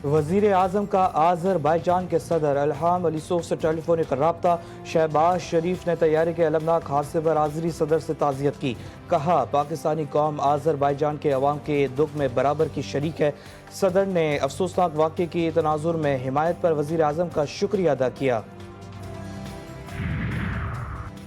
वज़ीर आज़म का आज़रबाईजान के सदर इल्हाम अलीसोफ से टेलीफोनिक रब्ता। शहबाज शरीफ ने तैयारी के अलमनाक हादसे पर आज़री सदर से ताज़ियत की। कहा पाकिस्तानी कौम आज़रबाईजान के अवाम के दुख में बराबर की शरीक है। सदर ने अफसोसनाक वाक़े की तनाजुर में हिमायत पर वज़ीर आज़म का शुक्रिया अदा किया।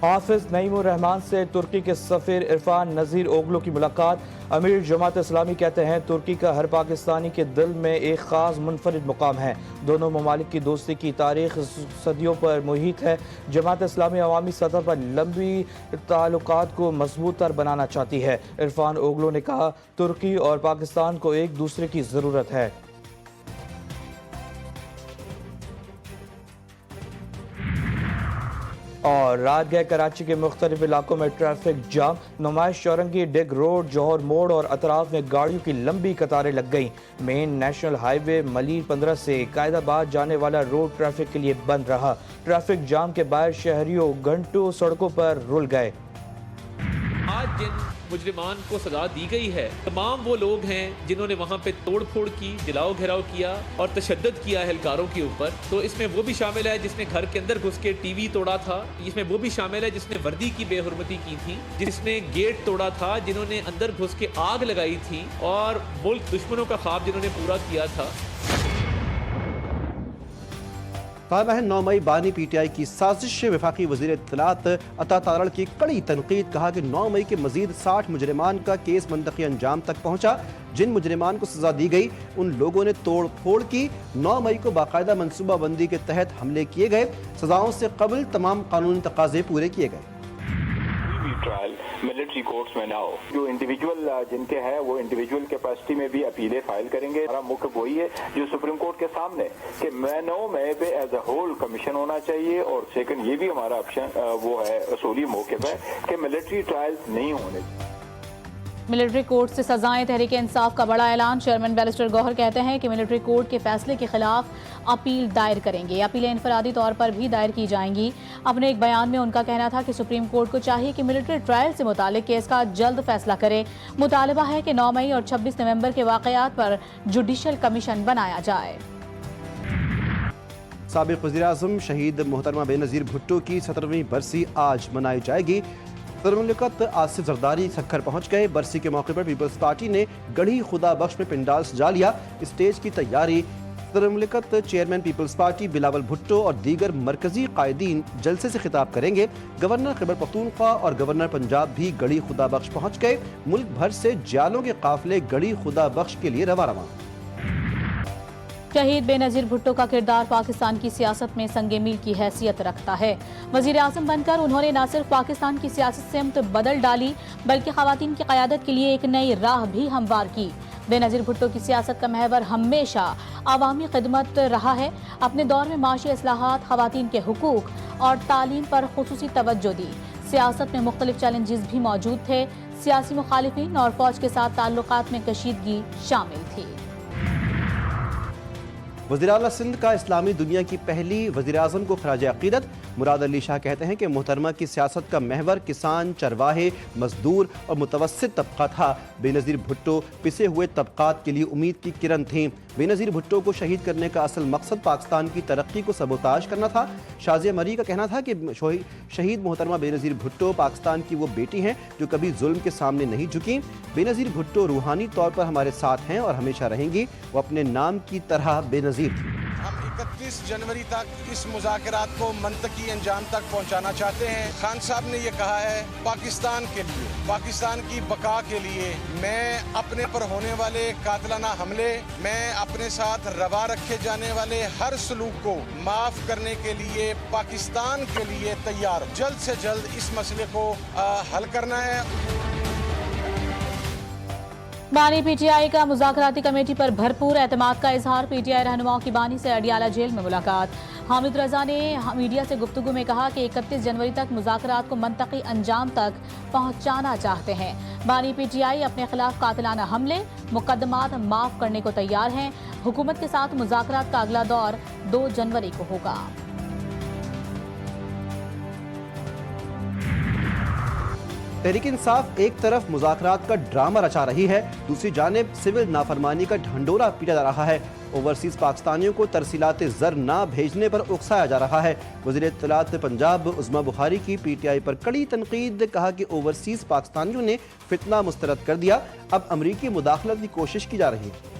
हाफिज नईमुर रहमान से तुर्की के सफ़ीर इरफान नज़ीर ओगलो की मुलाकात। अमीर जमात इस्लामी कहते हैं तुर्की का हर पाकिस्तानी के दिल में एक ख़ास मुनफरिद मुकाम है। दोनों ममालिक की दोस्ती की तारीख सदियों पर मुहित है। जमात इस्लामी अवामी सतह पर लंबी ताल्लुकात को मजबूत तर बनाना चाहती है। इरफान ओगलो ने कहा तुर्की और पाकिस्तान को एक दूसरे की ज़रूरत है। और रात गए कराची के मुख्तलिफ इलाकों में ट्रैफिक जाम। नुमाइश चौरंगी, डिग रोड, जौहर मोड़ और अतराफ में गाड़ियों की लंबी कतारें लग गईं। मेन नेशनल हाईवे मलीर 15 से कायदाबाद जाने वाला रोड ट्रैफिक के लिए बंद रहा। ट्रैफिक जाम के बाद शहरियों घंटों सड़कों पर रुल गए। आज जिन मुजरिमान को सजा दी गई है तमाम वो लोग हैं जिन्होंने वहाँ पे तोड़ फोड़ की, जलाओ घेराव किया और तशद्दुद किया एहलकारों के ऊपर। तो इसमें वो भी शामिल है जिसने घर के अंदर घुस के टीवी तोड़ा था। इसमें वो भी शामिल है जिसने वर्दी की बेहुरमती की थी, जिसने गेट तोड़ा था, जिन्होंने अंदर घुस के आग लगाई थी और मुल्क दुश्मनों का ख्वाब जिन्होंने पूरा किया था। ताज़ा है 9 मई बानी PTI की साजिश। वफाकी वज़ीर इत्तलात अता तारड़ की कड़ी तनकीद। कहा कि 9 मई के मजीद 60 मुजरिमान का केस मंतकी अंजाम तक पहुंचा। जिन मुजरिमान को सजा दी गई उन लोगों ने तोड़ फोड़ की। 9 मई को बाकायदा मनसूबा बंदी के तहत हमले किए गए। सजाओं से कबल तमाम कानूनी तकाजे पूरे किए गए। ट्रायल मिलिट्री कोर्ट्स में ना हो। जो इंडिविजुअल जिनके हैं वो इंडिविजुअल कैपेसिटी में भी अपीलें फाइल करेंगे। हमारा मुख्य वही है जो सुप्रीम कोर्ट के सामने कि 9 मई पे एज अ होल कमीशन होना चाहिए। और सेकंड ये भी हमारा ऑप्शन वो है असूली मौक़िफ़ है कि मिलिट्री ट्रायल्स नहीं होने। मिलिट्री कोर्ट से सजाएं, तहरीक इंसाफ का बड़ा ऐलान। चेयरमैन बैरिस्टर गौहर कहते हैं कि मिलिट्री कोर्ट के फैसले के खिलाफ अपील दायर करेंगे। अपीलें इनफरादी तौर पर भी दायर की जाएंगी। अपने एक बयान में उनका कहना था कि सुप्रीम कोर्ट को चाहिए कि मिलिट्री ट्रायल से मुतालिक केस का जल्द फैसला करे। मुतालबा है कि 9 मई और 26 नवंबर के वाकयात पर जुडिशल कमीशन बनाया जाए। साबिक वज़ीर-ए-आज़म शहीद मोहतरमा बेनज़ीर भुट्टो की 17वीं बरसी आज मनाई जाएगी। सदर मुमलिकत आसिफ जरदारी सक्खर पहुंच गए। बरसी के मौके पर पीपल्स पार्टी ने गढ़ी खुदा बख्श में पिंडाल सजा लिया। स्टेज की तैयारी। सदर मुमलिकत चेयरमैन पीपल्स पार्टी बिलावल भुट्टो और दीगर मरकजी कायदीन जलसे से खिताब करेंगे। गवर्नर खैबर पख्तूनख्वा और गवर्नर पंजाब भी गढ़ी खुदा बख्श पहुंच गए। मुल्क भर से जालों के काफिले गढ़ी खुदा बख्श के लिए रवा रवा। शहीद बेनज़ीर भुट्टो का किरदार पाकिस्तान की सियासत में संगे मील की हैसियत रखता है। वज़ीर आज़म बनकर उन्होंने न सिर्फ पाकिस्तान की सियासत सिमत बदल डाली बल्कि ख़वातीन की क़यादत के लिए एक नई राह भी हमवार की। बेनज़ीर भुट्टो की सियासत का महवर हमेशा अवामी खिदमत रहा है। अपने दौर में माशी इस्लाहात, ख़वातीन के हुकूक और तालीम पर खुसूसी तवज्जो दी। सियासत में मुख्तलिफ चैलेंजेस भी मौजूद थे। सियासी मुखालिफिन और फौज के साथ ताल्लुकात में कशीदगी शामिल थी। वज़ीर आला सिंध का इस्लामी दुनिया की पहली वज़ीर आज़म को खराज अक़ीदत। मुराद अली शाह कहते हैं कि मोहतरमा की सियासत का महवर किसान, चरवाहे, मजदूर और मुतवस्सित तबका था। बेनज़ीर भुट्टो पिसे हुए तबकात के लिए उम्मीद की किरण थीं। बेनज़ीर भुट्टो को शहीद करने का असल मकसद पाकिस्तान की तरक्की को सबोताज करना था। शाज़िया मरी का कहना था कि शहीद मोहतरमा बेनज़ीर भुट्टो पाकिस्तान की वो बेटी हैं जो कभी जुल्म के सामने नहीं झुकी। बेनज़ीर भुट्टो रूहानी तौर पर हमारे साथ हैं और हमेशा रहेंगी। वो अपने नाम की तरह बेनज़ीर थी। हम 31 जनवरी तक इस मुज़ाकरात को मंतकी अंजाम तक पहुंचाना चाहते हैं। खान साहब ने ये कहा है पाकिस्तान के लिए, पाकिस्तान की बका के लिए मैं अपने पर होने वाले कातिलाना हमले, मैं अपने साथ रवा रखे जाने वाले हर सलूक को माफ करने के लिए पाकिस्तान के लिए तैयार हूं। जल्द से जल्द इस मसले को हल करना है। बानी PTI का मुज़ाकराती कमेटी पर भरपूर एतमाद का इजहार। PTI रहनुमाओं की बानी से अडियाला जेल में मुलाकात। हामिद रजा ने मीडिया से गुफ्तगू में कहा कि 31 जनवरी तक मुज़ाकरात को मंतकी अंजाम तक पहुंचाना चाहते हैं। बानी PTI अपने खिलाफ कातिलाना हमले, मुकदमात माफ करने को तैयार हैं। हुकूमत के साथ मुज़ाकरात का अगला दौर 2 जनवरी को होगा। تحریک انصاف ایک طرف مذاکرات کا ڈرامہ رچا رہی ہے، دوسری جانب سول نافرمانی کا ڈھنڈورا پیٹا جا رہا ہے۔ اوورسیز پاکستانیوں کو ترسیلات زر نہ بھیجنے پر اکسایا جا رہا ہے۔ وزیر اطلاعات پنجاب عظمیٰ بخاری کی پی ٹی آئی پر کڑی تنقید، کہا کہ اوورسیز پاکستانیوں نے فتنہ مسترد کر دیا، اب امریکی مداخلت کی کوشش کی جا رہی ہے۔